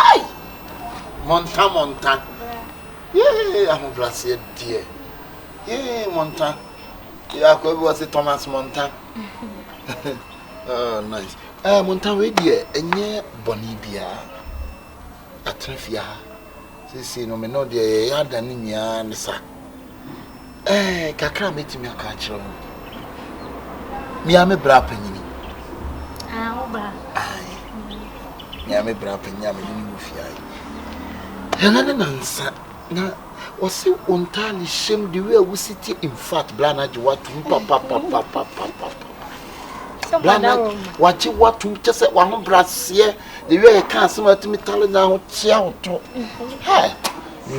Ay! Monta. Yeah, I'm blessed dear. Yeah, Monta. Yeah, I was a Thomas Monta. Oh, nice. Monta, we dear, and yeah, Bonibia. A trifia. See, no, me no dear, Yadania, and sa. Kakra meet me a catcher. Me, I'm a bra penny. Yame brapen yame mufia. Another answer. Now, was it entirely shame the way we sit in fact, Blana, what to papa. Blana, what you want to just say one brass here, the way I can't see what me telling now, child. In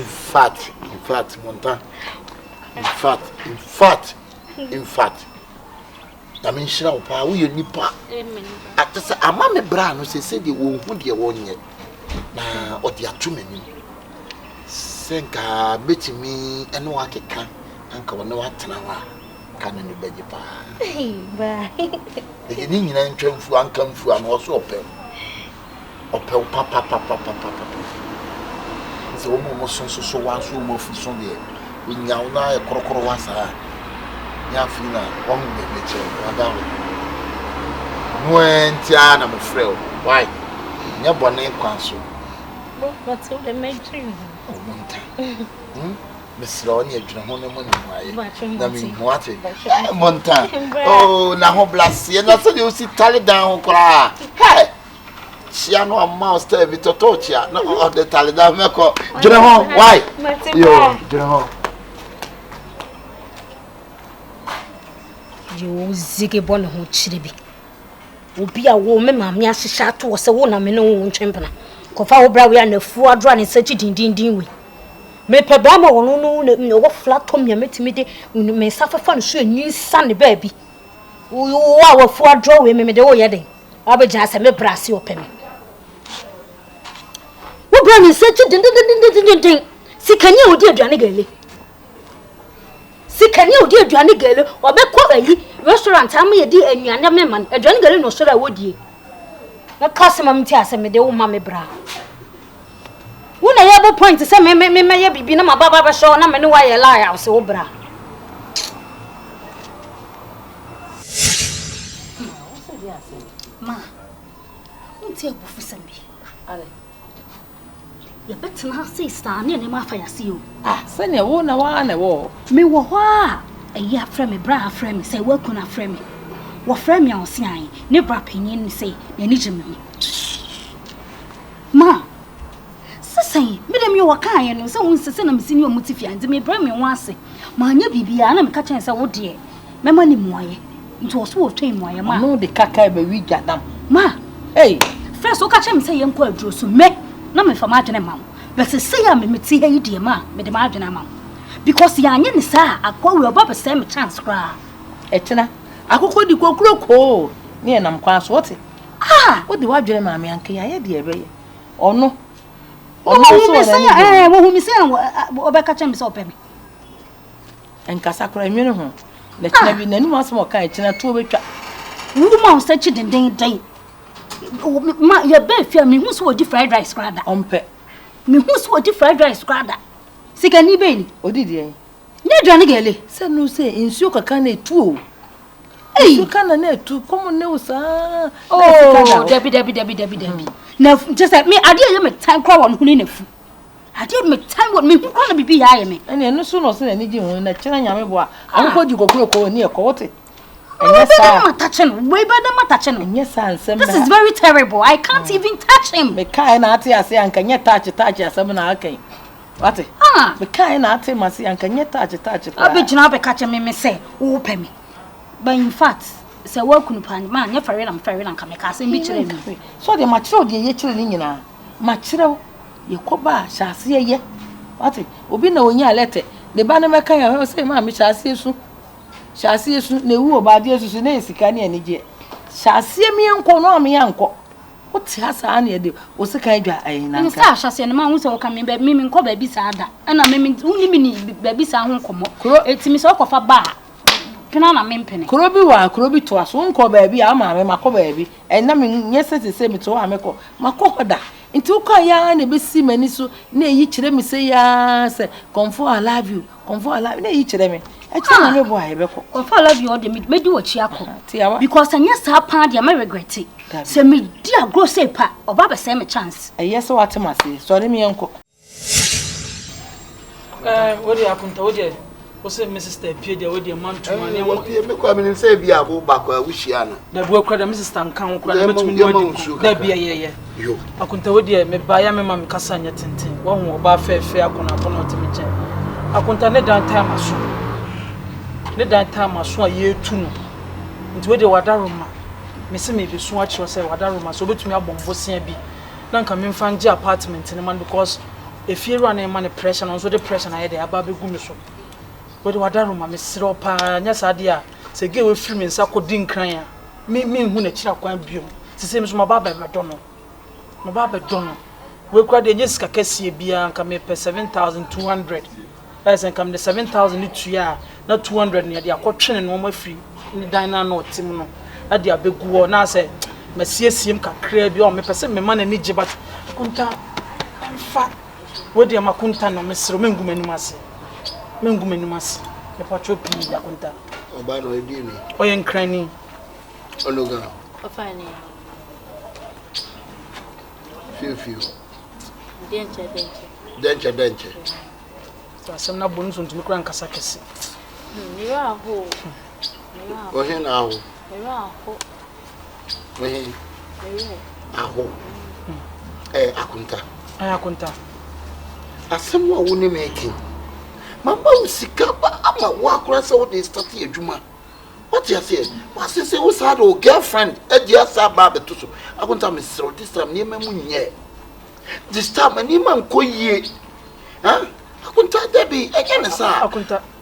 fact, Monta. In fact. I mean, shall we Nipa? At the same time, Brown said the wound you won yet. Now, or the two men. Senka betting me and no one can. Uncle, no what now. Can you beg your pa? The Indian and train for uncome for and also open. Opel papa. It's almost so once who move for Sunday. We now a crocodile was Yafina, one with Madame. Tiana, I'm afraid. Why? Your bonnet council. What's the main? Miss Ronnie, you know, what? Monta. Oh, now, bless you. Not so you see tally down. Hey, she no a mouse to be to torture. No, the tally down. Why? You You ziggy bonnet who chiribi. Obi a woman, mammy, as she shot to us a woman, no champion. Kofa Brawi and the four drawn in such a din. Me Pabama or no flat come your metimity, you may suffer fun, so new sunny baby. You are four draw women, me the way. I will just have a brassy open. What brand is such a din? See, can you, dear Johnny Gally? See, can you, dear Johnny Gally, or be quality restaurant? Tell me a dear and your man, a Johnny Gally, no sure I would ye. A customer tells me the old mammy bra. When I have a point to say, me be no my baba show, and I know why I lie, I was so bra. Ma, won't tell Professor me. You better not say, stand in my fire, see you. Ah, send your own a war. Me wa a year from me, bra frame me, say, work on a frame me. What frame me on seeing, never opinion say, you need me. Ma, say, Madam, you are kind, and so once to send them senior motifia and me bring me once. My new baby, and I'm catching so dear. My money more. It was worth time, why, ma. No, the caca be we got them. Ma, hey, first, look at him say, young quite drew so me. No, me for margin amount. But say, I'm a tea, dear ma, with the margin amount. Because the onion is, sir, I call your Baba same chance cry. Etna, I could call the cocoa near Nam Class what? Ah, what do I dream, mammy, and can I dear bay? Or no? Oh, who me say, Obeka is open. And Casacra Immuno. Let me be any more kind in a 2 week. Woman such a day. Your bed fear me who's what fried rice grada. Me who's what fried rice grada. Sick any baby, or did ye? No, Johnny Gally, said no say in Suka can a two. Hey, you can't net to common nose. Oh, Debbie. Now, just like me, I didn't make time crowd on who in a fool. I didn't make time with me who can't be I me. And no sooner than any in a China. I'll call you go near court. Yes, I'm touching, way better my touching. Yes, this is very terrible. I can't even touch him. The kind of I say, and can yet touch as some okay. What? The kind of I say, and can yet touch it. I'll be not catching me, say, open me. But in fact, say, work on man, you're fair and come a so the mature, dear children, mature, you coba, shall see ye. What? Will be no letter. The banner maker say, Mammy, shall see you. Shall see you soon, no about dear to Nancy, can any year. Shall see me uncle, no, me uncle. What has Annie do? Was a kind of a shall see a man who's all coming back, meaning call baby sada, and I mean only mean baby sound come up. It's Miss of a bar. Canana Mimpany. Could be to us, won't call baby, I'm a call baby, and I mean, yes, it's the same to Amico, Macoda. Into ya ne be see mani so na yi kire me say ya say comfort I love you comfort I love na yi kire me e kire na me boy be ko comfort I love you all the me do what chi akọ because anya sa pa dia me regret it say me dia grow say pa oba be say me chance yes what am say sorry me enko what do you akunta what do what's Mrs. Stepie there with the man to money what me kwa me say bia bo bakwa wuhia na da bo kwa da Mrs. Tankan kwa da metumi no da bia ye yo akunta what do me ba ya me ma me kasa nya tenten wo ho oba fefe akona akona otimi che akunta ne dan time aso a ye tu no nti we de wadaroma me se me be so a kire say wadaroma so betumi abombo sia bi na nka me mfa nje apartment ne man because if you run a man pressure on so the pressure na ye de aba be gumi so we de wadaroma me siro pa nya sade a se ge we free me nsa ko din kran a me hu na kira kwan biom se se me so mababa me dono we kwa de nyesika kase bia nka me pe 7,200 as and come the 7,000 to ya na 200 ne de akotwene no ma free ni dan na no tim no ade abegu na say masiesim kakra bi o me pese me ma na ni gibat kunta fa we de makunta no mesro mengumanum ase me patro pi yakunta oba no edi ni oye nkrani ologa ofani fiu denche so asem na bonu so ntumi kura nkasa kese ni wa ho ohe na aho ni wa ho ohe aho akunta asem wa woni meki mama usika ba ama wa kura se wo dey start adwuma what you say what say wo sa do girlfriend e asa ba beto so akunta me sero this time ni memu nye this time ni man koyie ha akunta debi again sa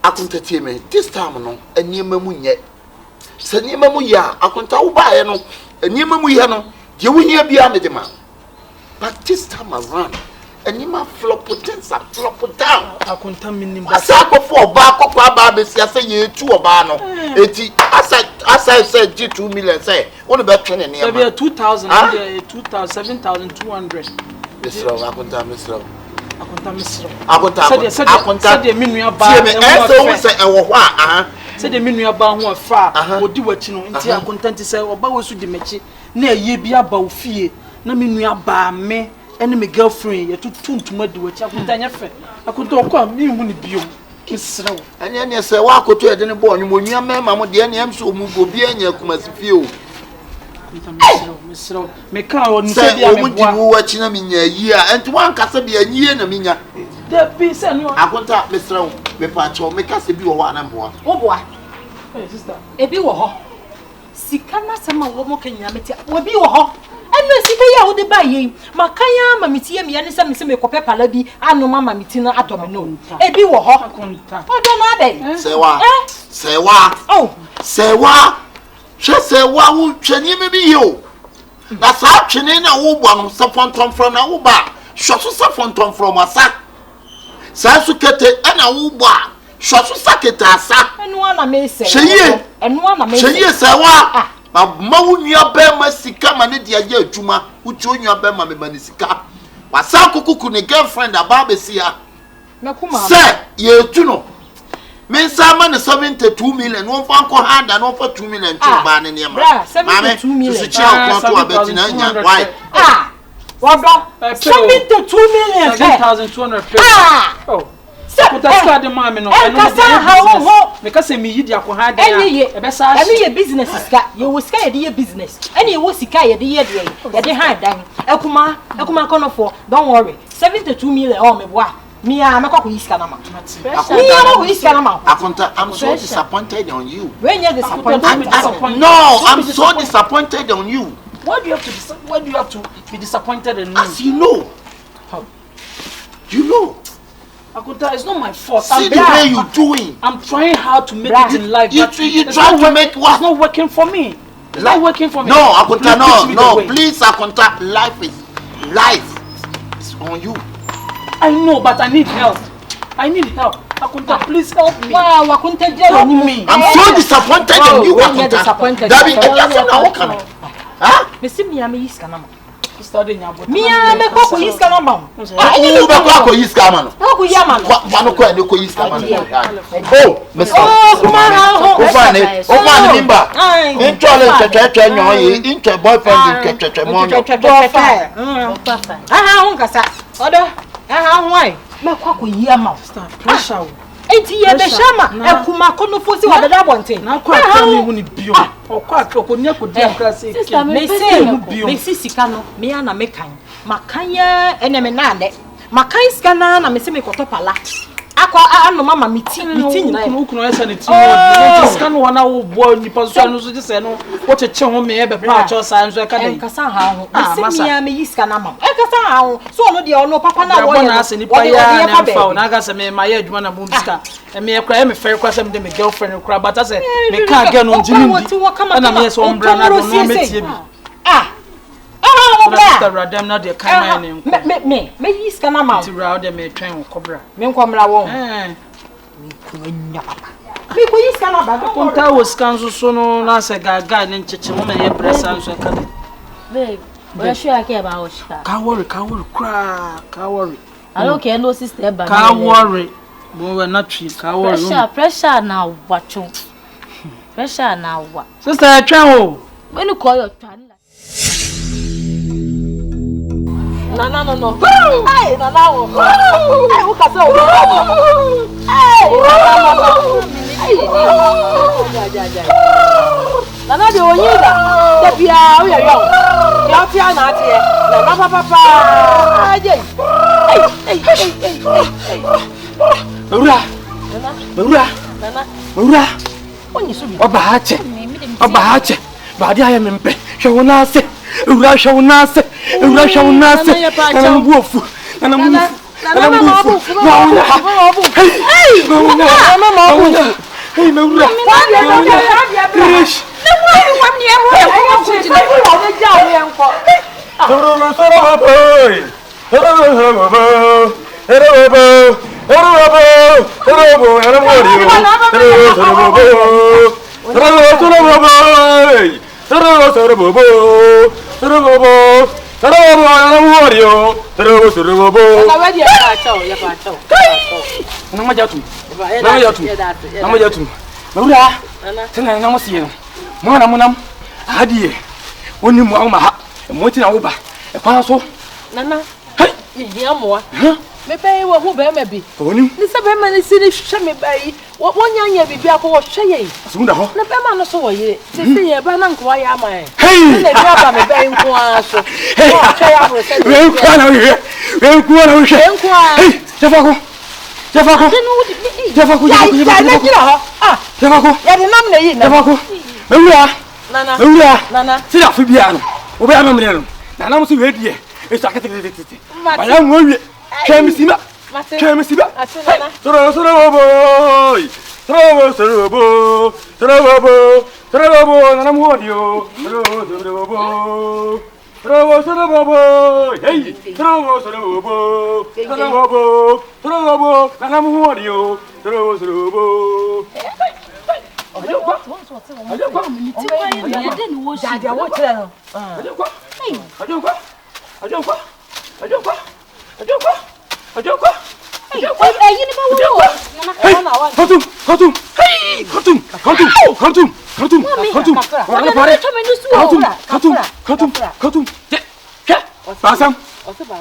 akunta tie me this time no ni memu nye se ni memu ya akunta wo ba ye no ni memu ye no je wo hia bia me de ma but this time around and you ma flop down akunta minim ba sa ko for ba ko ba be sia say ye tu oba no eti asa say 2 million say won be twene ne ma be 2,000 7,200 misro akunta said the minua ba e say e wo ho a said the minua ba ho afa odi wachi no nti akunta nti say oba wesu di mechi na ye bia ba ofie na minua ba me ene me girlfriend ye tuntuma di wachi akunta nya fe akunta okwa mi hu ni biom kisrew ene say wa akoto e de ne bo onwum onua mema mo de ene am so mu go bi anya kumasi fie o misro me ka o nse bia me boa o wachi na minya yi a enti wan kasa bia nyie na minya de bi se no akunta misro me pa cho me kasa bi wo wa na boa wo boa sister ebi wo ho sika na sama wo mo kenya meti wo bi wo ho enu sika ya wo de ba yi makanya mamiti ya miya ne se me kope pala bi anu mama miti na adome no ebi wo ho akunta odo na dey sewa hwe wo twani me bi yo na sa twene na wo bɔ no safonton from na wo ba hwe so safonton from asa sa su kete na wo bɔ a hwe so sakete asa enu ana me se hye sewa ma wo nua ba ma sika ma ne dia ya adwuma wo ti onua ba ma me ma ne sika wasa kokuku ne girlfriend aba besia nakuma se ye tu no men sama ne 72 million won fa ko handa no fa 2 million tu ba ne ne ma 72 million so chi akwa to abeti na nya why wodo 72 million 7,200 oh Kutaska de mama no me ka se mi yidi akwa de e be sa ye business ska ye wo ska ye de business ene ye wo sika ye de hand dan ekuma konofo don't worry 72 million oh me boa me a me kwako iska na ma akunta I'm so disappointed on you when you disappointed no I'm so disappointed on you why do you have to be disappointed in me as you know how you know Akunta, it's not my fault. See the way you doing. I'm trying hard to make it in life. You try to make what? It's not working for me. It's not working for me. No, Akunta, no. Please, Akunta, life is on you. I know, but I need help. Akunta, please help me. Wow, Akunta, help me. I'm so disappointed in you, Akunta. Dabi, studying about me am be ko yi ska na ma Who be ko yi ska ma no ko yi ama no wa no ko yi ska ma no oh Mr. kuma ha ho o fa ne mimba intro le nyo yi intro boyfriend mo no aha ho kasa odo aha ho ai me ko yi ama pressure enti ye be shama ekuma kono fosi wa dada bonten na kwa ka mi hu ni bio okwa ka ko nya ko dia kra se ke me se mu bio me sika no me ya na me kan makan ye ene me na ade makan sika na me se me koto pala akọ anu mama miti nyina e ku no esa ne ti mo sika no wana wo bo nipa so no so je no wo cheche ho me e be pa cho sa so ka dey kasa ha ho me se me ya me yisika na mama e kasa ha ho so no de ono papa na wo na ase nipa ya na fa na ga se me ma ya adwuma na bo sika e me kra e me fair kwa se me de me girlfriend kra but ase me ka ga no njimi ndi na me so ombra na do no metie bi Mr. Radam na de kan me yis kana ma ti ra de me twen kobra me nkomra wo me ko nya papa me ko yis kana ba ko ta wo scan so no na se gaga ne ncheche mo me ye pressa so ka babe we sure ake ba wo shika ka worry cry ka worry I don't care no sister ba ka worry mo we na twi ka worry pressure na wacho pressure na wa sister twen o when you call your twan no. Hey, nana wo. Hey, wo kasa wo. Hey, ja. Nana de oyida. De bia wo ye yo. Ya ti ana ate. Na papa. Aje. Hey. Mura. Onyi so bi. Oba hache. Ba dia ya mempe. Hwe wona ase. Ura shawunase. Nana mbuofu. Hey, Mura. Krish. Me pay wo hu be bi. Oni. Ni se be ma ni si ni hwe me bai. Wo nyanya bibia ko wo hwe ye. Asunda ho. Na be ma no so wo ye. Se ye ba na nko ya ma e. Hey. Na bia ba me bai nko aso. Hey. Hwe ya bro se. We nko na hwe. Nko a. Hey, Jafako. Ya de nam na yi na. Jafako. Mewura. Nana. Si da fu bia no. Wo be amamre no. Na nam so we die. Esu akete. Ba ya mo wie. Kemisiba. Suro boy. Suro boy. Na mo dio. Suro boy. Hey. Suro boy. Na mo dio. Suro boy.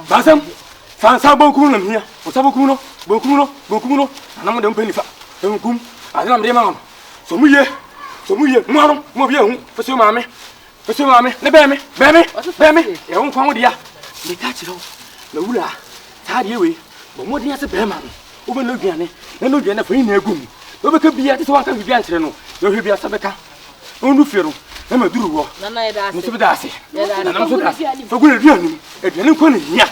Basam. Fansa bonkunu na mia. Osabokuno. Bokuno. Anam de mpenifa. Enkum. Adina mde mama. Somuye. Mo bia hu. Fese maame. Ne beme. E won kwan dia. Le ka chiro. Na wura. Ta de we. Bo mo dia se bema no. Wo be no duane. Na no duane fa yin na egum. Wo be ka bia te se wanka bibia nkyere no. Yo hwe bia sabeka. Onu fiero. Na maduru wo. Nana ye da ase. Mo se be da ase. Na nam so da. Fa gu na duane. Eduane ko ne hia.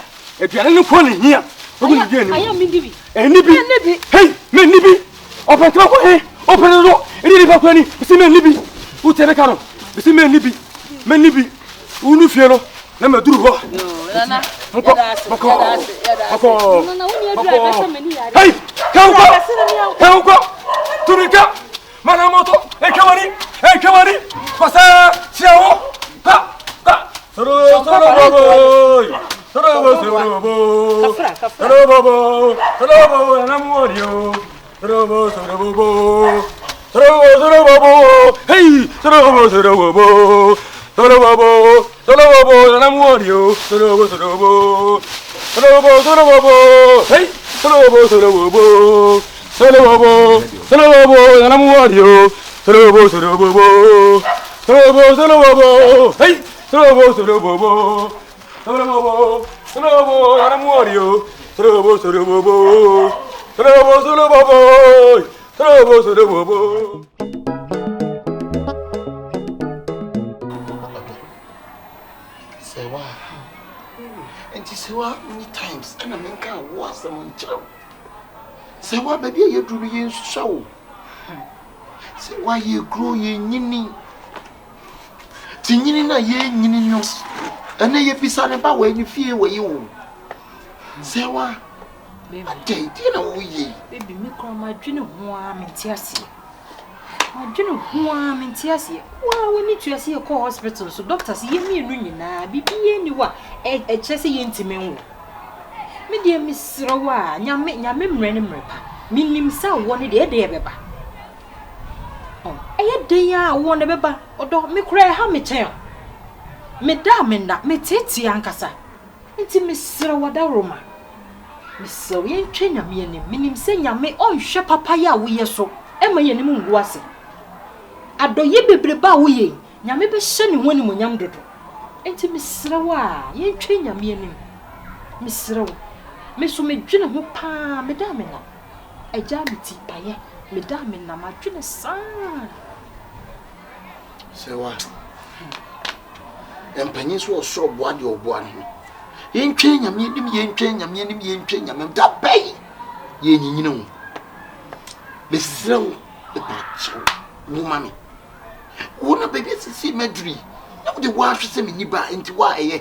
Wo gu na duane. Ayo mi dibi. Nibi. Hey, me nibi. Open to ko he. Open the door. Iri ba ko ni. Si me nibi. Wo tebe ka no. Si me nibi. Unu fiero. Na maduru wo. Nana. Moko. Nana woni adura be so mani yare. Hey, Kauko. Tumika. Mana moto. Hey, kamari. Pasa. Chiao. Many times, and I mean, can't wash them on chow. Say what, baby, you do be show. Say why you grow ye ninny. Tinina ye ninny, and then you be sad about when you feel where you. Say what, baby, you know, we baby, me call my dream of one in Tiasi. My dream of one in Tiasi. Well, we need to see a call hospital, so doctors hear me ringing now, be anyone. A chessy intimate. Me dear Miss Rowa, Yamim Renimrepa, meaning so wanted a day beba. Oh, a day I want a beba, or don't me cry how me tell. Me damn that me titty ankasa. It's Miss Rowa da Roma. Miss so yen train a meaning saying me on shop papaya we so, Emma Yenimun was it. I do ye be ba we, Yammy be sending one when young dodo. Enti misrawa ye twenya mianim misrawo me so me dwene ho pa me da me na agya me ti paye me da me na ma dwene sa se wa empanyi so osoro boa de oboa no ye twenya mianim ye twenya mianim ye twenya me da bai ye nyinyine ho misrawo e pa cho wo mami wo na baby sisi medri. The wash is in Nipa into why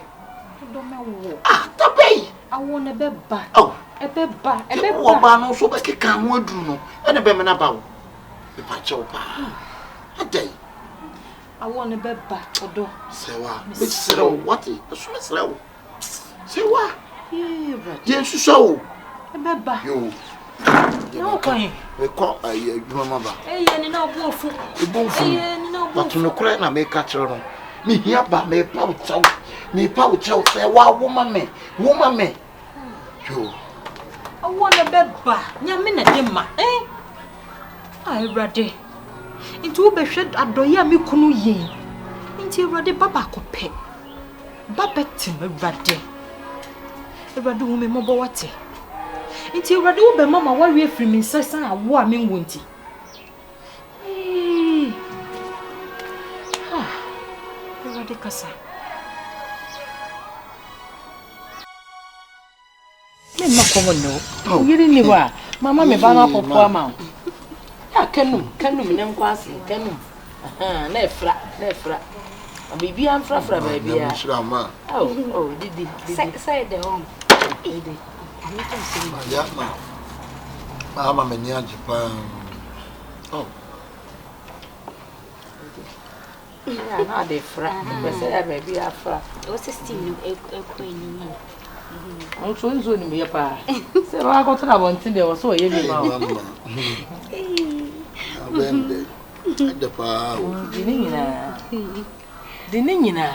ah, the bay. I want a bed back. Oh, a bed back, a bed back. So I can't want to know. And a beman about the patch of a day. I want a bed back or do. Say what? Miss Suro, what is a slow? Say what? Yes, so a bed back. You no point. We call a mother. Eh, and no wolf. But no crack, I make catch her. Me here ba me pouch say wa woman me yo I want a bed ba nya me na dem ma ai brade into be hwed adoye me kunu ye nti brade baba ko pe baba tim brade wo me mobo wate nti brade wo be mama wa we free me sesan awo a me wonti de casa. Me ma ko no. Yiri ni wa. Mama me ba na popo ama. Ya kanum ne nkwase kanum. Na efra. Bibi am fra baby ya. Oh, didi. Say the home. Didi. Ya ma. Mama me ni Japan. Oh. Yeah, not the frat. But say baby afra. What's still a queen? I'm so soon me pa. Say I got to want to there was so heavy mama. Abende. The pa. Dinina.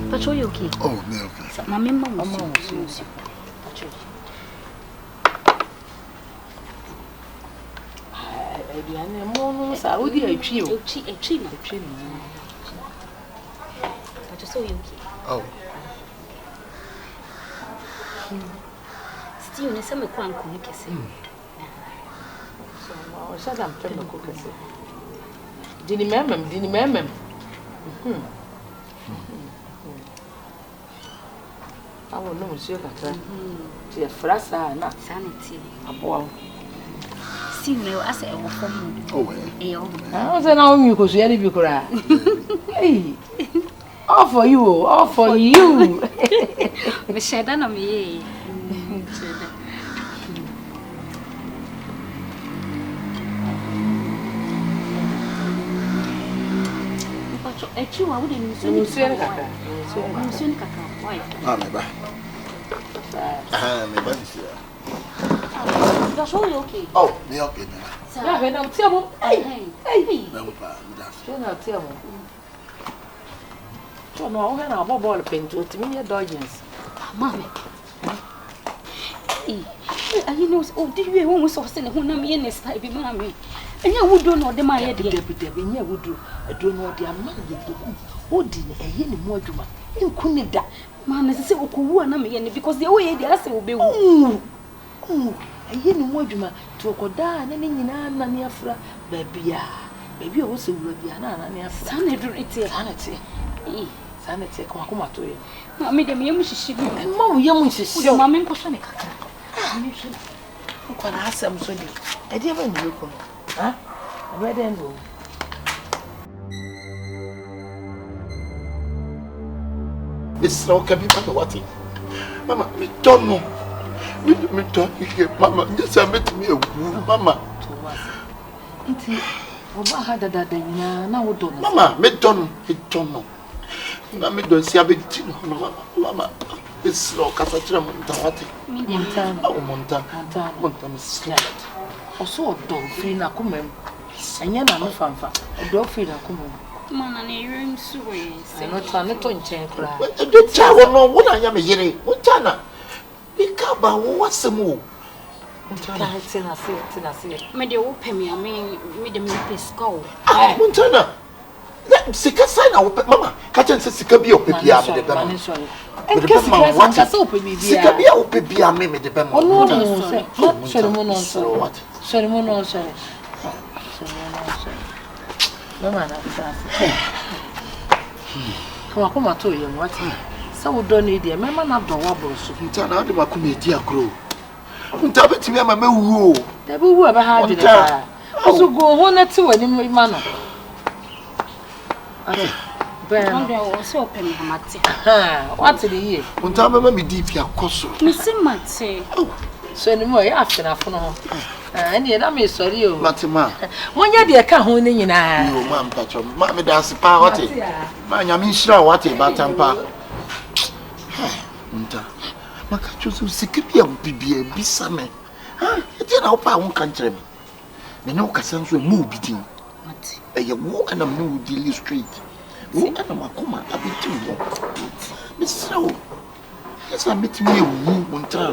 But you okay? Oh, me okay. My mama was Biane mo sa odi atwi o atwi ni but so you okay oh still ne se me kwa nko kese so o sha dam twa ko kese dini memem awo no monsieur katra ti e frasa na sanity abo no, I say, oh, I was an army because you had to be correct. Hey, all for you. We said, I know me. Echiwa wo de nsuo ni kaka. Nsuo ni kaka. Why? Ah, me ba. Me ba this year. That's all okay. Oh, me okay. Yeah, when I'm tell hey. Me pa, me da. She na tell me. So no, when I ball paint to me dodgings. Mama. You know, oh, did you want to send who name in this type of mammy? And you would do not the my idea. You would do. I don't know the amount of who did a yen more to you couldn't that. Man, as I say, who because the way they ask will be a yen more to a coda and any nana fra, baby. Baby also will be an anna sanity. Sanity, come to you. Mammy, the Yamushi, and Mamma Yamushi, your mamma and I can ask them so. I didn't know. Huh? Where then go? It's no can be what? Mama, me don't know. Me don't hear. Mama, just admit me, Mama. Mama, me don't know. Mama, don't see a bit. Mama. It's no Casatra Montawati. Montam slept. Also, don't feel a common. And you're not a fanfa. Don't feel a common. Man, and a room sweet. I'm not trying to change. The child know what I am hearing. Montana. The caba, what's the move? Montana, may they open me, I mean, made them make a skull. Montana. Sika sign out, Mama. Catch and Sika be open here. And Cassie, open me. Sika be open here, maybe the Bemo. Oh, no, sorry, sorry. Come on, to you, what? So don't need the mamma not the wobbles. Turn out the Macumetia grow. Untabit me, Mamma, who there will ever have it. Also, go 1 or 2 in my manner. Also open what's the year? Untama me deep ya koso. Missing Matty. So anymore after na fono. And yet I'm sorry you. Matima. One year dear can hold in na. You man patcho. Ma me dance pa what e. Ma nyame nhira what e batampa. Unta. Maka choso sikipia bibia bisa me. Ha, e na opa won kan kire me. Me no kasa so mu bidin. Mati. E wo ana me no deal straight. Wo ana makoma abitim wo. Misro. Yes, I met me unta.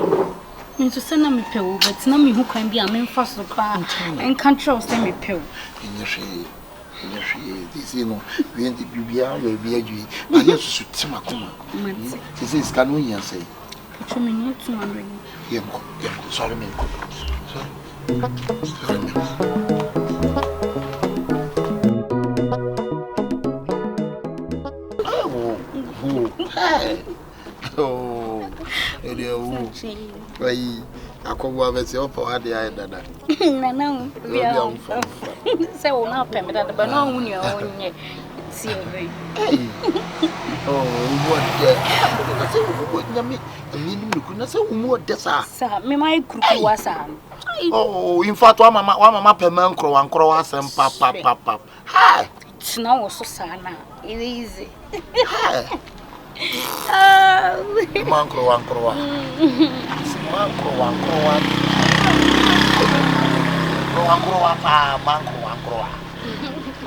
Me to send me pill, but na me who can be a men fast to cry and can't trust me pill. This you know, we end the bibia we be aju. Na yes to tima koma. This is can we say. Put me not to marry. Yeah, sorry me. Sorry me. Oh, why? I come over to your father. No, we are so now, Pemberton, but no, when you're on yet. Oh, what? Me my crook was oh, in fact, one mama Peman crow and crow us and papa. Hi, it's now so sana. It is. Mancro.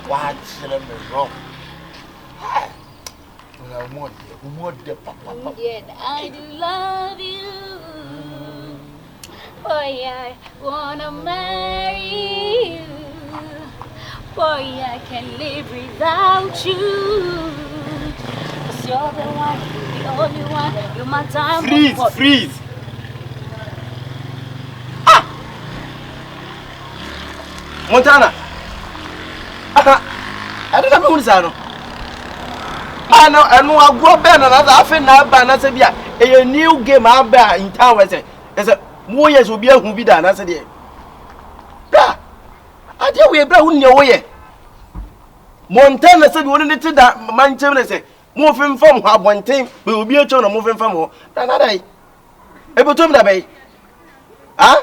What's the wrong? Yet I do love you. Boy, I wanna marry you. Boy, I can't live without you. Cause you're the one, the only one. You're my time. Freeze! Montana! I don't know who's on. I know, and I'll go back another half an hour by Nasabia. A new game out there in town. As a more years will be a movie done. I said, yeah, I tell you, brown your way. Montana said, we wanted to that man, say, moving from one time, we will be a channel moving from more. Another day. Able to me, bay. Ah?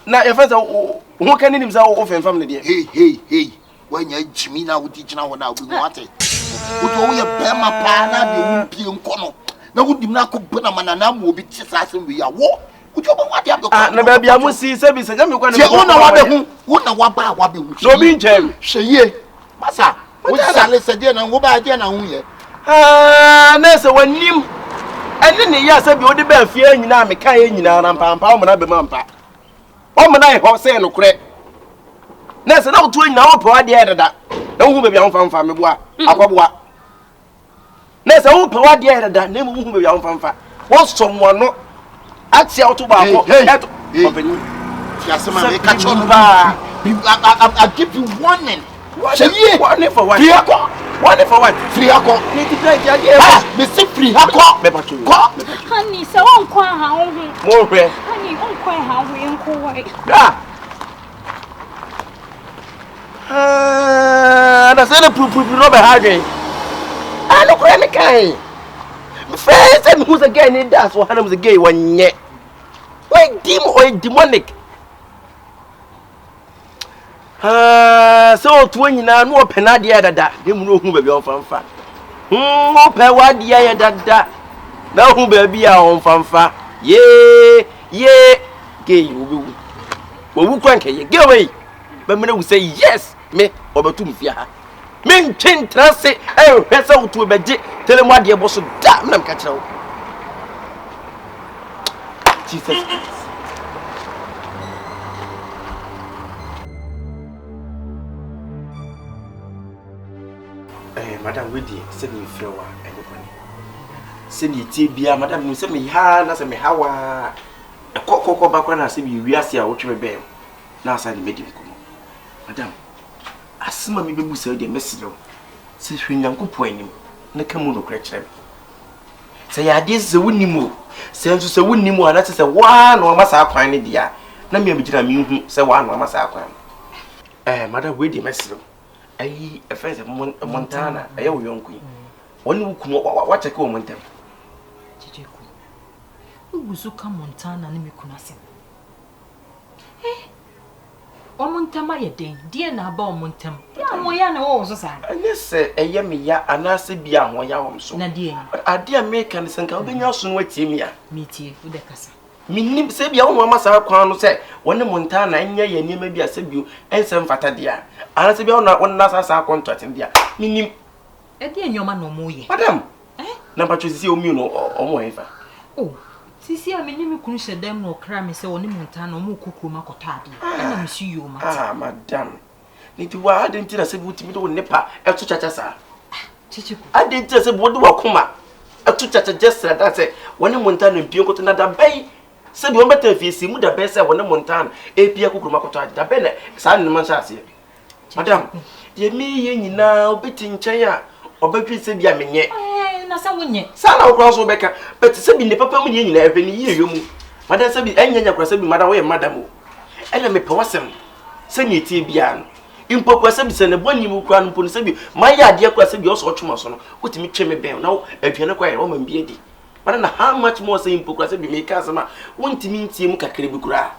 Now, if I say, who can himself off and family? Hey. when you Jimmy now would teach now when I will want it. Would you Bema Pana be Uncono? Now would you not put a man and I will be just asking we are war? Would you want to have the baby? I must see service and I'm going to wonder what I will be. So mean, Jim, say, Massa, what Alice again and what I did now? Nessa, when you and then yes, I be the bell fear you now, Mikayan, you know, and Pampa, and Abampa. Oh, my horse and no credit. Nessa, no twin now, poor dear that. Don't be young from family. What? Nessa, oh, poor dear that name who be young from family. What's someone not? Ask you to buy. Catch on. I'll give you warning. Warning for what? Warning for what? 3 o'clock. Need to play the Mr. 3 o'clock. Honey, so on quite how more. Honey, on quite how we uncle. That's not a proof of Robert Hardy. I look at the guy. Friends and who's again in that for Hannah's a gay one yet. Wait, dim or demonic. So 20 now, no penadia that, him know who be on fanfa. No pewad ya that. Now who be on fanfa. Ye, gay you. Well, who can't get away? But men will say yes, me or Batum Fia. Men chin transit, I press out to a bed, TELEMO dear boss of damn them catch out. Jesus. Madam Widdy, send me flower anybody. Send you tibia, Madam, you send me hand as a mehawa. A cocoa background as if you reasia what you rebel. Now, I made him come. Madam, as soon as we say the message, since we young point him, the Camuno creature. Say, I did the winning move. Since the winning move, and that is a one or must have quine dear. Let me be a say one or must have quine. Madam, wait the message. I affect a Montana, a young queen. One who come watch a common time. Who was so come Montana and me kunasi? Eh? Montama ye day, dear na ba Montam. Ya moya na wo so sa. Anya se eye me ya anase bia ho ya wo so. Na dear. Ade American senka obenya so no atie ya. Me tie wo de kasa. Minim se bia wo mama sa kwan no se woni Montana anya ye niam bia se bio ensem fata dia. Anase bia won na sa contract dia. Minim. E de nyoma no mo ye. Madam. Na ba chosi omi no omo efa. Oh. Sisi a meni me kunu shedem no kra me se woni Montana omo kokoma kotade. Na me su yo ma. Madam. Niti wa adenti na se butimi do Nipa eto chacha sa. Chichiku. Adenti se bodu wakoma. Eto chacha just that say woni Montana mpie koto na da bai. Se bi won beta fiesi mu da bai se woni Montana epia kokoma kotade. Da bai na sa nman sha ase. Madam, ye mi ye nyina obeti nchen a obetwi se bia menye. Na sa wonye. Sa na okra so beka, but se bi ne papa mu ye nyina efe ni ye yomu. Madam se bi enya kra se bi madam we madam o. Ele me pe wasem. Se ni tie bia no. Impo kwa se bi se ne boni mu kra no po se bi maya ade kra se bi o so twoma so no. Otimi twe me ben na aduane kwa ye o man bi edi. Madam na how much more say impo kra se bi me ka se ma wontimi ntie mu kakere bi kra.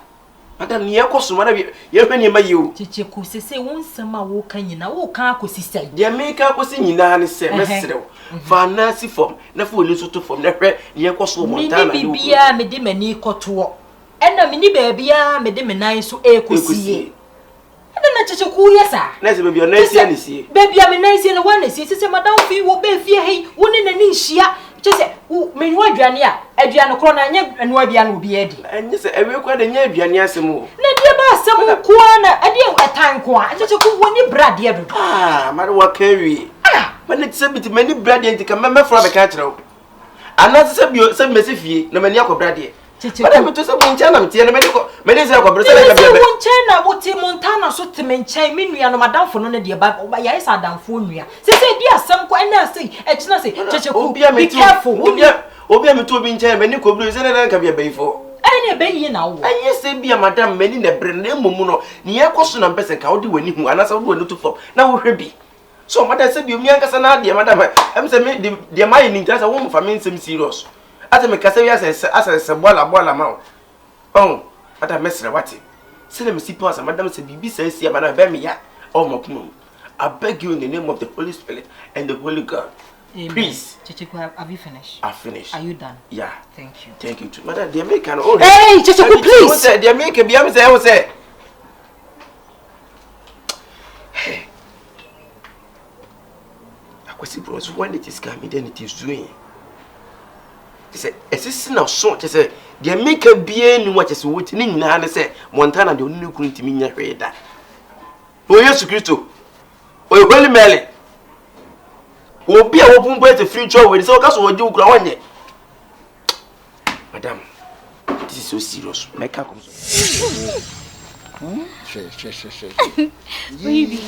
Madam ni ekoso ma na bi ye hwe ni ma ye o. Chicheku se wonsema wo kan nyina wo kan akosi sai. De me ka akosi nyina ne se mesrew. Fancy form na fo ni so to form na hwe ni ekoso Montana ni bibia me de mani koto. Ena me ni baabia me de menan so ekosie. Na Chicheku yesa. Na se baabia na sie ni sie. Baabia me nan sie na wa na sie se madam fi wo be fie hei wo ne na ni nhia. Chese menwa aduane a aduane kro na anya enwa bia na obi edi. Enye se ewe kwa de nya aduane asem o. Na die ba asem ko na ade etan ko a Chicheku woni brade e dodo. Mari wa kawi. When it's a bit many bread and take a member for the catcher. Another se mesi fie na mani akobrade. But I'm to say Montana tie na medical medicine akobrade se na Montana wo ti Montana so te menchen me nua no madam fo no na de ba ya isa adamfo nua. Se di asem ko na sei e kina sei Chicheku be careful. Obi am to bi nchen mani ko bru se na ka bia beifo. Anya be yi na wo. Anya se bia madam mani na bre na emomu no ne yakoso na mpese ka wo de wani hu anasa wo wani to fo na wo hwe bi. So madam say bi omi ankasa na de madam em say me de my ni ntia say wo mfa me nsem serious ate me kasa wi asa bola ma oh madam mesre wati say na me sipo asa madam say bibi say sia madam be me ya o makum I beg you in the name of the Holy Spirit and the Holy God. Amen. Please. Chichiku, have you finished? I've finished. Are you done? Yeah. Thank you. Thank you too. Madam, the American. Oh, hey, Chichiku, please. The American, be able to say, hey. I was bros when it is coming, then it is doing. He said, "Assistant of sort." He said, "The American being what is waiting now." And say, "Montana, the only couldn't mean your radar." Oh, yes, Christo. Oh, well, Melly. Will be a open way to future with so that's what you grow on it. Madam, this is so serious. Make up. Baby,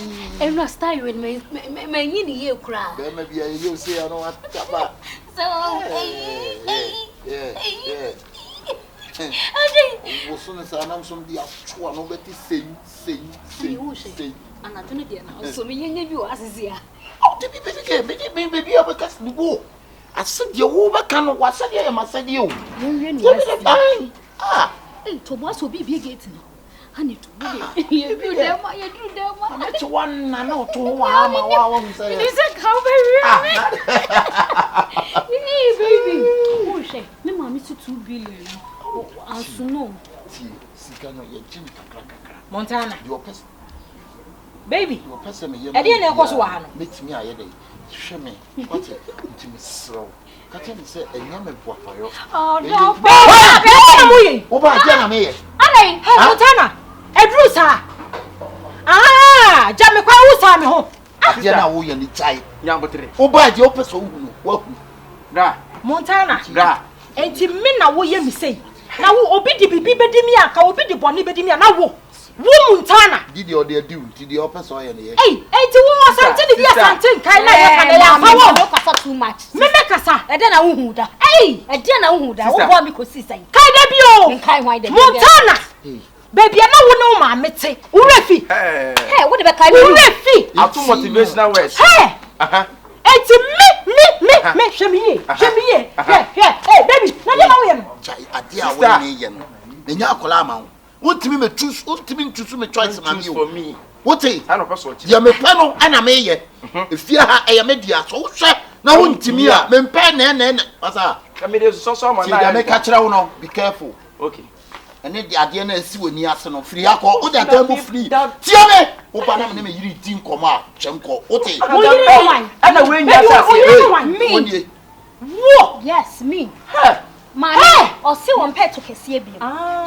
I'm not staying with my year crowd. Maybe you say I don't want to talk. So, Yeah. As soon as I'm somebody else, nobody sing. And I don't know, so me you as is here. Oh, baby, because we go. I said you over can what said you must say you. Hey, Thomas will be big getting. I need to you do them. That's one, I know, 2 hours. Is it how very hey, baby. Oh, shame. Me, mommy, 2 billion. Oh, I know. See, Montana. Your person. Baby. Your person, I didn't know what makes me a day. Show me. What's it? Slow. Can't say a young boy for you. Oh, no. Over again, me. Hey, Montana. A bruiser. Ah, Jammy, who's time home? Diana, we and the child. Yambotre. Over the opposite. Welcome. Montana. And to me, now, what you say. Now, obi the bibi bedimia, ka obi the boni bedimia, now, wo Montana. Did your dear do to the opposite soil? Hey, to woman something, dear something, kind of too much. Memekasa, and then I won't. Hey, and then I won't. I won't because she's saying, Montana. Baby, I know my mete. Urefi. Hey, what about Urefi? I'm too motivational words. Hey, it's me, show me. Hey, baby, now you know him. I dear, the Yakolama. What to me, choose me twice for me. What a I know person. Yamepano and a mayor. If you are a media, so now to me, men pen and what's up? I mean, there's so much. I make catch around. Be careful. Okay. And then the idea is when you are son free. I call that time free. Tiame, open up name you think come out. Chenko. Okay. And the way me. Yes, me. My or see one pet took a CB.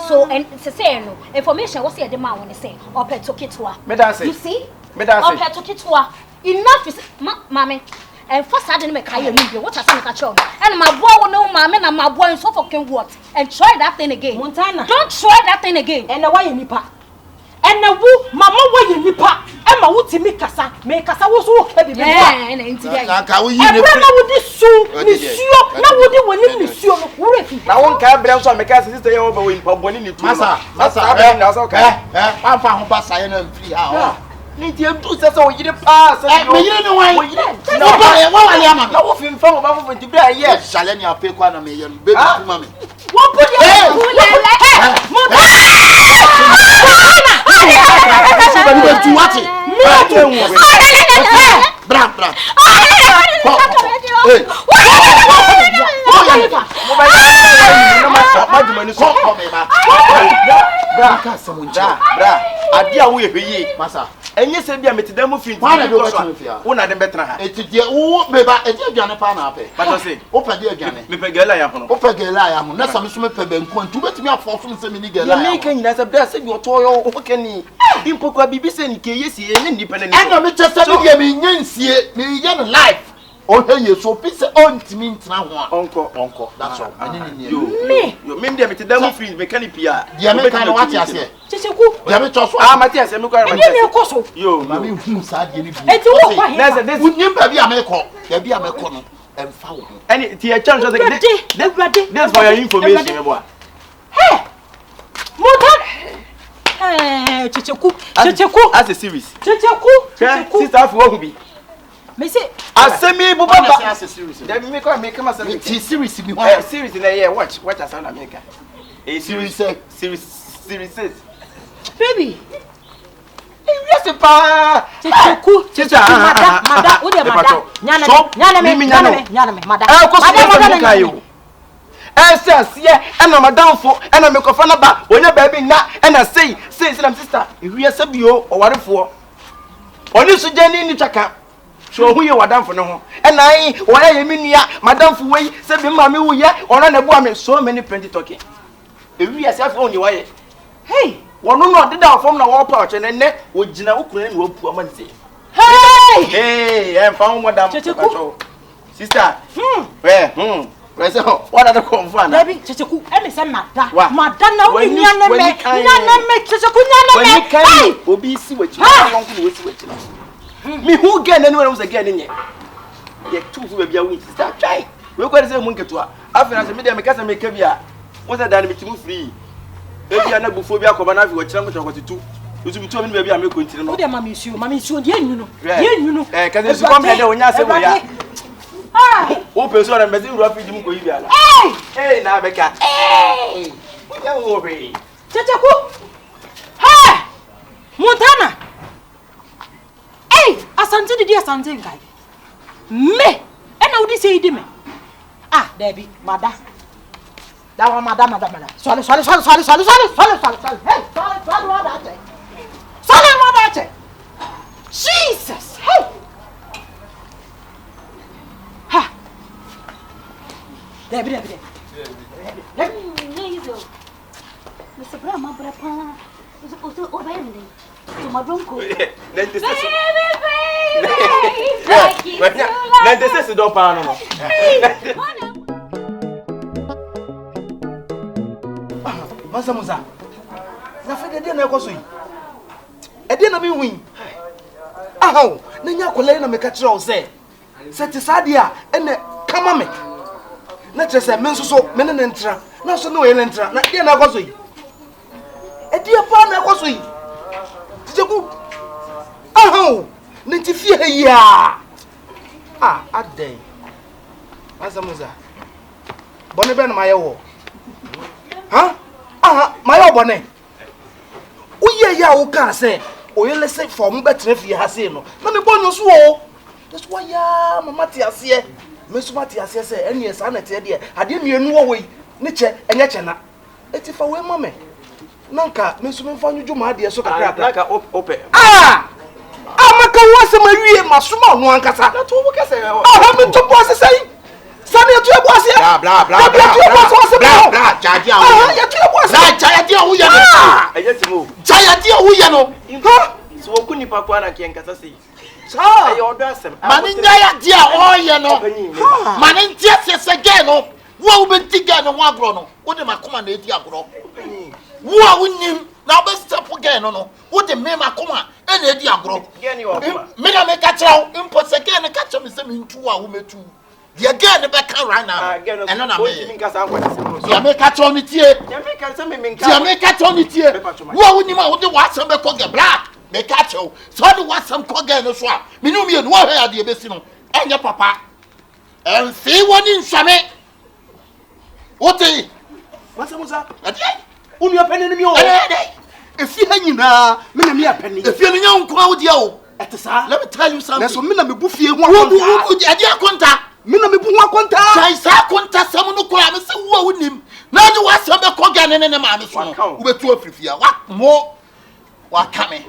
So, and to say no information was here the man when they say, or pet took it to her. You see? Or pet took it to her. Enough is, mammy. And first, I didn't make a video. What I think I showed. And my boy will know my man and my boy and so fucking what? And try that thing again. Montana. Don't try that thing again. And the way you nipa. And the woo, Mama, why you nipa. And my wood to make us was okay. Yeah, and into that. With this soup, monsieur. Now, would you win in monsieur? Now, one can't bring some mechanics to over when Paboni. Massa, okay. I'm found Bassa and 3 hours. Need you to say so you pass. I know why. No, I am not in front of to be a yes. Shalenia pick 1 million. Baby, mommy. What put you to watch it? Bra. And yes, I met them feet. One of them better. It's the old baby, it's a Johnny Panape. But I say, Opa dear Johnny, Opa Gala, that's some Smith and Quant to let me up for some Seminigala. Making as a blessed your toil, what can he? Impoca be sending KYEKYEKU and independent. And I'm just telling me, young life. Oh, hey, so piece on to me now, uncle. That's all. Me, you mean them to them free mechanicia. The American watch us here. Chichiku, Matthias, and look at you, Mammy, who's had any. This would you be a make up? There be a make up and found. And it's a chance of the that's for your information. Hey, Montana. Hey, Chichiku, as a series. Chichiku, sister, who be. Missy, I send me as a series. Then make a series. Series in a year. Watch as an American. A series, series. Baby. pa. Checheku. Mada. Ode mada. Nyana me. Mada. Mada. Yes, and I'm a down for, and I'm a cofana ba. When you're baby na, and I say, sister, if we are Sabio or what for? On you should Jenny in the chaka. Show who you are down for no. And I, why you mean ya, Madame for way, said the mammy, we ya, or on a woman, so many plenty talking. If we are self on your way. Hey, one no did our from the wall pouch and then with Jina Ukraine will poor man say. Hey, I found Madame Sister, what are the confront? Baby, Checheku, and it's a Mada. Madonna, we none make Checheku. Hey, will be see what you want to with. Me who get anyone was again in here. Yet two will be a witch. Start trying. We're going to say Munkatua. After as a medium, because I make a what are done to move free? Maybe I never phobia Kobana, which I'm going to do. You should be told me maybe I'm going to know. Mammy, you know. You know, because you come here when I say, open so I'm busy rapid you go here. Hey, now Becca. Hey! We don't worry. Checheku. Hey! Montana. Hey, asante di asante ngai. Me. E na odi say di me. Ah, Debbie, Mada. That one Mada. Sorry. Hey, sorry what that. Jesus. Hey. Ha. Debbie. Mr. Brahma, Brapa. Is it obeying? To my bronco. Let this is the door panel. Masamuza. Nafede dia na ekoso yi. E dia na bi win. Aho, na nya kwale na me ka kire o se. Se ti sadia ene kama me. Na kire se me nsoso me ne ntra. Na so na o ye ntra. Na dia na ekoso yi. E dia pa na ekoso yi. Checheku. Aho, nti fie ya. Ah, adai. Masamuza. Bone be na maye wo. Ha? Aha, maye bone. Uye ya o ka se, o ye lese form betre fie ha se no. Na me bonyo so o. That's why ya mama ti ase. Me so mati ase se ene esa na te de. Ade mienu wo we. Ne che enye che na. Eti fa we mame. Nanka me so me fa nyu ma ade so kakra. Nanka ope. Ah! Amaka wase ma wie masoma no ankasa. Na to wo kese. Ah, me to bo se sei. Sani ya tuye boase ya. Bla. Jaji awu. Ya tuye boase. Na jaji awu ya no. Ayetimo. Jaji awu ya no. Ha? So wo kuni pa kwa na kienka sase. Sa. Ayo odo asem. Mani nya dia o ya no. Mani ntia sese ge no. Wo wo benti ge no ho agro no. Wo de makoma na edi agro. Wo a wonnim na be step ge no. Wo de me makoma e na edi agro. Me na me ka kira wo impo se ge ne ka kira me se me ntu a wo metu. The again the back right now. And on a me. Ya make catch on it here. Ya make catch on it here. Wo woni ma wo de wa some be ko ge black. Me catch o. So the wa some ko ge no so a. Me no me no wa ha de be si no. Enye papa. En fi woni nsame. Oti. Masamuza. Ade. Unu apene ni mi o. E fi ha nyina. Me na me apene. E fi no nya nko a wo dia o. Etesa. Let me tell you something. Na so me na me bu fie ho akonta. Wo ade akonta. Mina me bu ho akonta. Sai sa akonta sam no ko a me se wo wonim. Na de wa sam be ko ga ne ma me so no. Wo betu afrifia. Wa mo. Wa kame.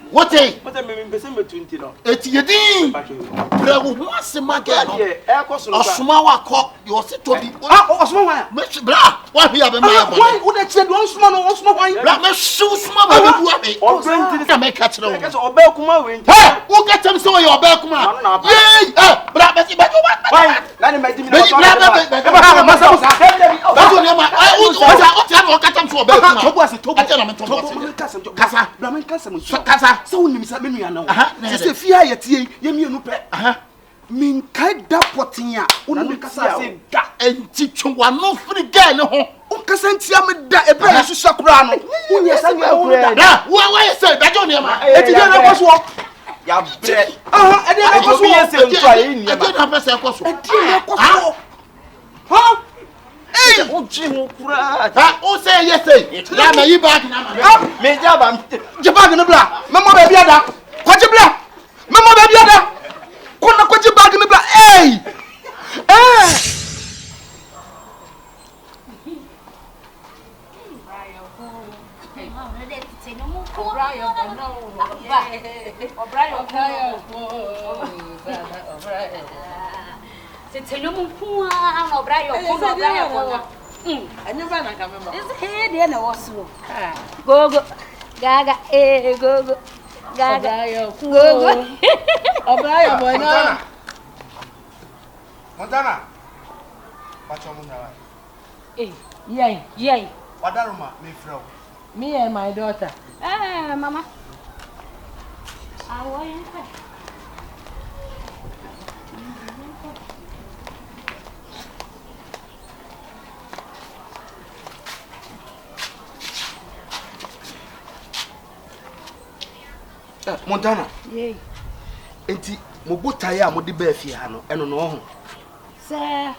What eh? What me pese me 20 no. Eti yedin. Bra wo ho asema ga no. Osuma wa ko. Yo se to bi. Ah, osuma wa. Me bra. Wa hia be ma ya bo. Why wo de kire do osuma no osuma wa. Bra me shu osuma ba be bu abi. O 20 na me ka kire wo. Ka oba kuma we. Hey, wo get am so yo oba kuma. Yey, bra be ba jo wa. Why? Na ni me di mi no. Bra masa masa. Ba jo ne ma. O ti am o ka tam so oba kuma. Tobo ase tobo. Ate na me tobo. Kasa. Bra me kasa mo. Kasa. So unim sa menu ya no. Se fia ye tie ye mienu pe. Min kai da potia. Unim kasa se da enti twwa no free girl ne ho. Unkasa ntia me da e bra yesu sakura no. Unya sa nya kura. Na, wa ye say da jo ne ma. Eti je na kwaso. Ya bre. E de na kwaso ye say ntwa ye ni ma. E de na pese kwaso. E de na kwaso. Ha? Hey, uji kura. Ha, o say yes say. Ya me yi back na ma. Me jaba. Je back no bla. Me mo be bia da. kwaje bla mama ba biada kona kwaje bag me bla eh TELEMO pua no bra yo Anyo ba na ka me ba. Is he dey na wasu. Gogo. Gaga gogo. Gaga gogo. Obrayo boy na. Montana. Pacho mo na. Yay. Wadaruma me frɛ. Me and my daughter. Mama. Awo yen fa. Montana. Yay. Enti mo botaye a mo de ba afie ha no eno no ho. Sir.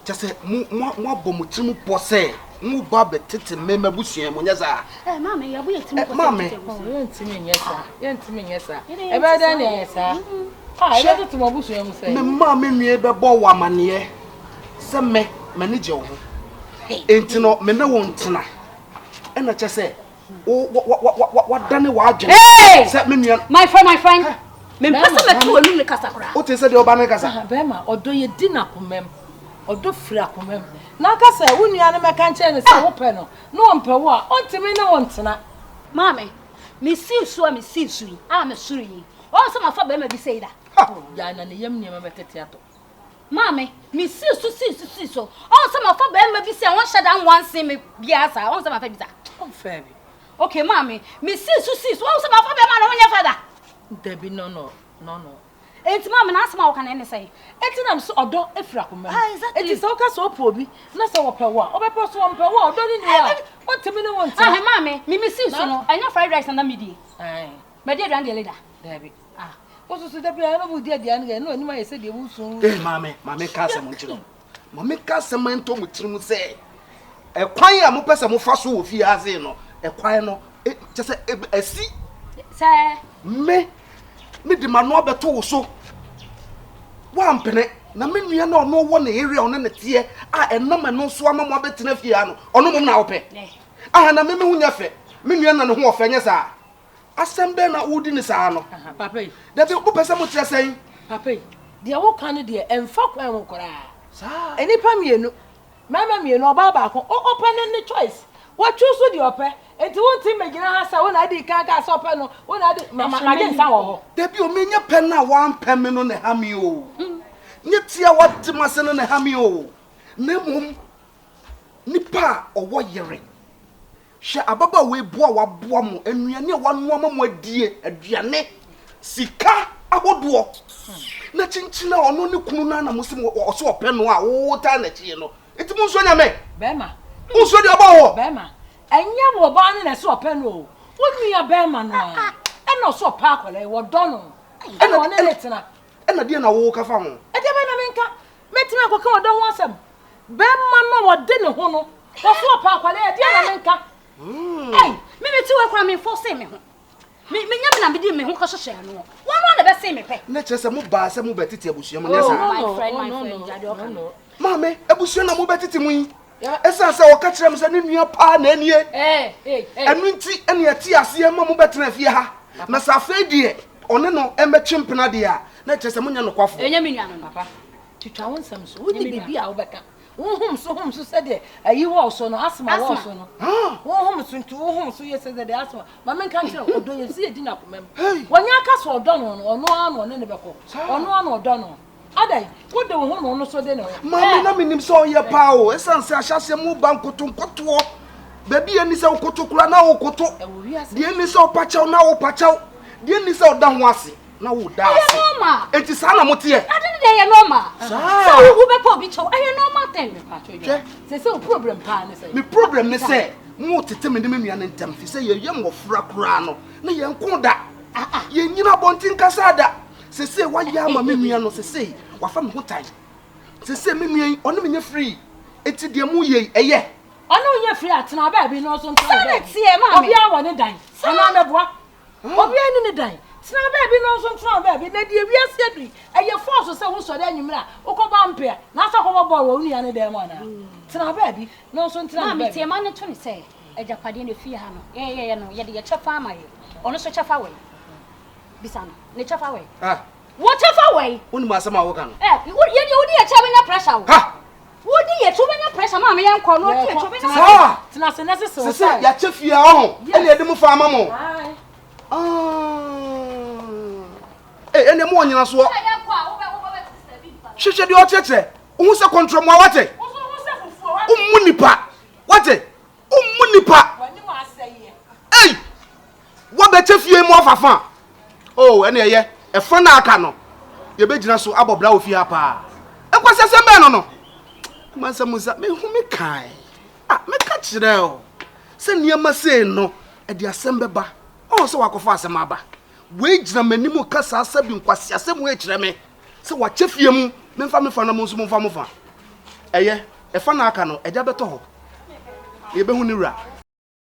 Chese mo abom tirim po se mo ba betete mema busua mo nya za. Mama ya bo yetim ko. Mama. Yentimi nyesa. Ebe da na nyesa. Ebe to mo busua mu se. Me mama nwie be bo wa mane se me mani je wo. Enti no me na won tena. Ena chese what done what set me my friend me pesa me to olu ne kasa kura o te se de oba ne kasa be ma odo ye di na komem odo firi akomem na kasa wunua ne meka nche ne se wo pe no no mpe wo a ontime ne wontena mama me si so me suru yi o so ma fa be ma bi sei da ya na ne yam niam betete ato mama me si so o so ma fa be ma bi sei won shada wan se me bia sa o so ma fa bi sa o fa bi. Okay, mommy. Me see. What was my father man on your father? Debbie, no. It's mamma, and ask my can any say. It's an so or a frackman. Exactly. It is all so poor. Not so per war. Or person one per war. Don't you? What to me no one? Mammy, me see so. I know fried rice and the midi. Aye. My dear Randy leader. Debbie. What's the piano with dear Diana? No, you might say the wood soon. Eh, mammy, casa monchino. Mammy casa mento with trim say. A quiet mo pesa mo faso of fiazino. A quiet no, just a see, sir. Me de mano beto so. One penny, na me no one area on the tier. And no man no swam mo betina fiano, or no na ope. Na me hunya fe, me na no ho ofenyesa. Assemble na udi ni sa no. Papa, da be opesa mo tire sen. Papa, dia wo kan de emfa kwan wo kora. Sa. Enipa mienu. Mama mienu oba ba ko open any choice. What choose the opera? And to one team again, I saw when I did can't open no, when I did Mamma, I didn't sound. Debbie, you mean your pen now 1 penman on the hamio. Nitia what to my son on the hamio. Nemum Nipa or what yearing. She ababa we boa boamo, and we are near 1 woman with dear a diane. Sika, I would walk. Nothing china or no kunana Muslim or so a pen or time that you know. It's Musona me. Bema. Who's ready about Bema? And you were born in a so penro. Would me a bearman, and no so park or what Donald. And one listener. And I didn't walk a phone. And the Benaminka, met me a cocoa, don't want some. Bearman, what didn't hono. Or so park or a Dianaminka. Hey, maybe 2 o'clock for same. Me never be doing me who costs a share. One the best same. Let's say move by some better tables. My friend, Mammy, a bushel of better to me. As I saw catch them sending me a pan and ye. And minty and your tea, I see a mamma better than Fia. Massa Fade, or no, and a chimpanadia. Not just a million of coffee. And Papa. To town some so wouldn't be our back. Home so said it. You also no ask my also no. Home soon to home so yesterday the asthma. Mamma can't tell or do you see a dinner? When your castle done or no one in the back or no one or done. Ada, what the one on so then? Mamma, I mean, him saw your power. As I say, I shall say, move banco to Cotua. Baby, and Miss Ocotucla now, Coto. The end is all patch out now, patch out. The end is all done once. Now, Mama. It is Anna Motia. I didn't say a normal. So, who be poor bitch? I know nothing. There's no problem, Pan. The problem is, say, more to tell me the million and them. Say, you're young of Fracrano. No, young Conda. You know, Bontin Casada. Say, why Yama Mimiano say, what from what time? Say, Mimi, on me free. It's a dear Muye, a year. I know you're free at Nababy, no some time. Let's see, Mamma. I want to die. Sanana, what? What we are in the day? Tina baby no so tina baby na die wi asedui eye force se wo so de anyimra ukoba mpe na so ko bo wo nua ne dem na tina baby no so tina baby ma tie ma ne to ne se ejapade ne fie ha no ye no ye de ye chefa amaye ono so chefa we bisa no ne chefa we wo chefa we Unu ma sama wo kan ye de wo de chefa nya pressure wo wo de ye chefa nya pressure ma me yan ko no de chefa nya tina se na se se ya chefia ho ele ede mu fa ama mo ene mo nyina so hwehwe de o tete wo se control mo wate ummu nipa wate ummu nipa ei wo be chefie mo afafa oh ene ye e fa na aka no ye be gina so abobra ofi ha pa e kwase se me no mansa musa me hu me kai me ka kire o se niam se no e de asem beba o se wakofa asem aba we gina manimu kasa asabi nkwase asem we kire me se wa chefie mu me fa na mo nso mo fa eye e fa na aka no eja beto ho ye be hu ni wura